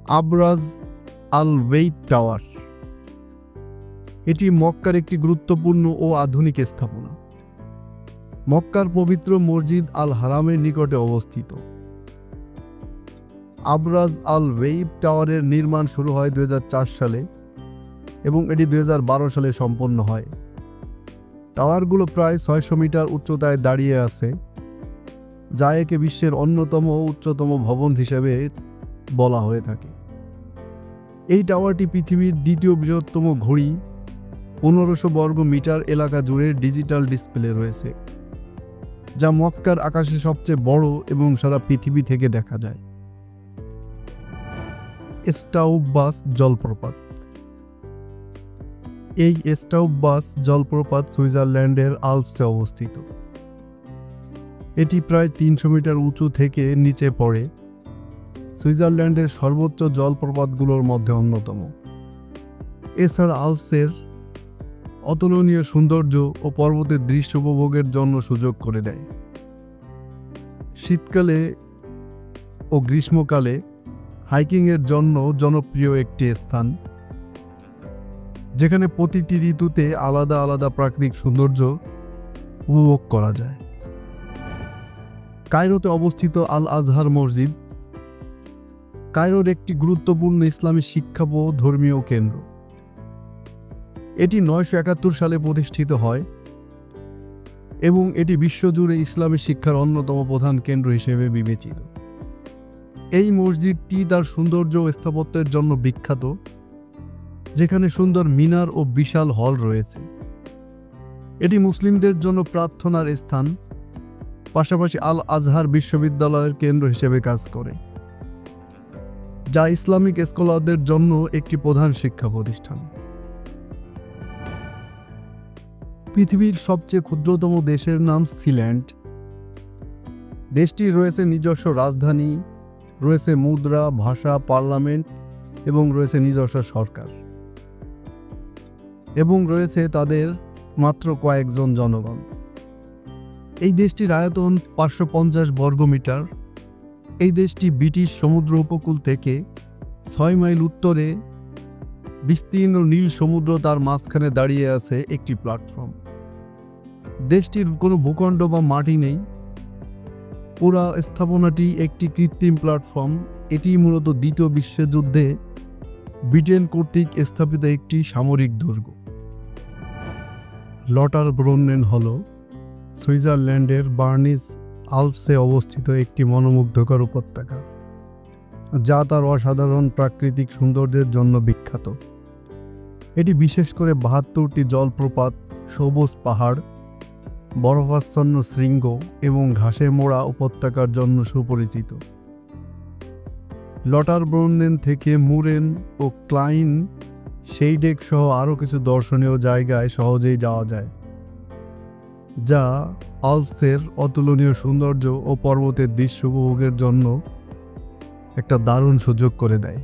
আবরাজ আল weight tower. এটি মক্কার একটি গুরুত্বপূর্ণ ও আধুনিক স্থাপনা। মক্কার পবিত্র মসজিদ আল হারামের নিকটে অবস্থিত। আবরাজ আল ওয়েইট টাওয়ারের নির্মাণ শুরু হয় 2004 সালে এবং এটি 2012 সালে সম্পন্ন হয়। টাওয়ারগুলো প্রায় 600 মিটার উচ্চতায় দাঁড়িয়ে আছে, যা একে বিশ্বের অন্যতম উচ্চতম ভবন হিসেবে বলা হয়ে থাকে। এই টাওয়ারটি পৃথিবীর দ্বিতীয় বৃহত্তম ঘড়ি 1500 বর্গ মিটার এলাকা জুড়ে ডিজিটাল ডিসপ্লে রয়েছে, যা মক্কার আকাশে সবচেয়ে বড় এবং সারা পৃথিবী থেকে দেখা যায়। স্টাউবাস জলপ্রপাত। এই স্টাউবাস জলপ্রপাত সুইজারল্যান্ডের আল্পসে অবস্থিত। এটি প্রায় 300 মিটার উঁচু থেকে নিচে পড়ে, সুইজারল্যান্ডের সর্বোচ্চ জলপ্রপাতগুলোর মধ্যে অন্যতম। এছাড়া আল্পসের অতুলনীয় সৌন্দর্য ও পর্বতের দৃশ্য উপভোগের জন্য সুযোগ করে দেয়। শীতকালে ও গ্রীষ্মকালে হাইকিংয়ের জন্য জনপ্রিয় একটি স্থান, যেখানে প্রতিটি ঋতুতে আলাদা আলাদা প্রাকৃতিক সৌন্দর্য উপভোগ করা যায়। কায়রোতে অবস্থিত আল আজহার মসজিদ কায়রোর একটি গুরুত্বপূর্ণ ইসলামী শিক্ষা ও ধর্মীয় কেন্দ্র। এটি 971 সালে প্রতিষ্ঠিত হয় এবং এটি বিশ্বজুড়ে ইসলামী শিক্ষার অন্যতম প্রধান কেন্দ্র হিসেবে বিবেচিত। এই মসজিদটি তার সৌন্দর্য ও স্থাপত্যের জন্য বিখ্যাত, যেখানে সুন্দর মিনার ও বিশাল হল রয়েছে। এটি মুসলিমদের জন্য প্রার্থনার স্থান, পাশাপাশি আল আজহার বিশ্ববিদ্যালয়ের কেন্দ্র হিসেবে কাজ করে, যা ইসলামিক স্কলারদের জন্য একটি প্রধান শিক্ষা প্রতিষ্ঠান। পৃথিবীর সবচেয়ে ক্ষুদ্রতম দেশের নাম সিল্যান্ড। দেশটির রয়েছে নিজস্ব রাজধানী, রয়েছে মুদ্রা, ভাষা, পার্লামেন্ট এবং রয়েছে নিজস্ব সরকার, এবং রয়েছে তাদের মাত্র কয়েকজন জনগণ। এই দেশটির আয়তন 550 বর্গমিটার। এই দেশটি ব্রিটিশ সমুদ্র উপকূল থেকে 6 মাইল উত্তরে বিস্তীর্ণ নীল সমুদ্র তার মাঝখানে দাঁড়িয়ে আছে একটি প্ল্যাটফর্ম। দেশটির কোনো ভূখণ্ড বা মাটি নেই। পুরা স্থাপনাটি একটি কৃত্রিম প্ল্যাটফর্ম। এটি মূলত দ্বিতীয় বিশ্বযুদ্ধে ব্রিটেন কর্তৃক স্থাপিত একটি সামরিক দুর্গ। লটারব্রুন্নেন হল সুইজারল্যান্ডের বার্নিস আল্পসে অবস্থিত একটি মনোমুগ্ধকর উপত্যকা, যা তার অসাধারণ প্রাকৃতিক সৌন্দর্যের জন্য বিখ্যাত। এটি বিশেষ করে 72টি জলপ্রপাত, সবুজ পাহাড়, বরফাচ্ছন্ন শৃঙ্গ এবং ঘাসে মোড়া উপত্যকার জন্য সুপরিচিত। লটারব্রুন্নেন থেকে মুরেন ও ক্লাইন সেইডেক সহ আরও কিছু দর্শনীয় জায়গায় সহজেই যাওয়া যায়, যা আল্পসের অতুলনীয় সৌন্দর্য ও পর্বতের দৃশ্য উপভোগের জন্য একটা দারুণ সুযোগ করে দেয়।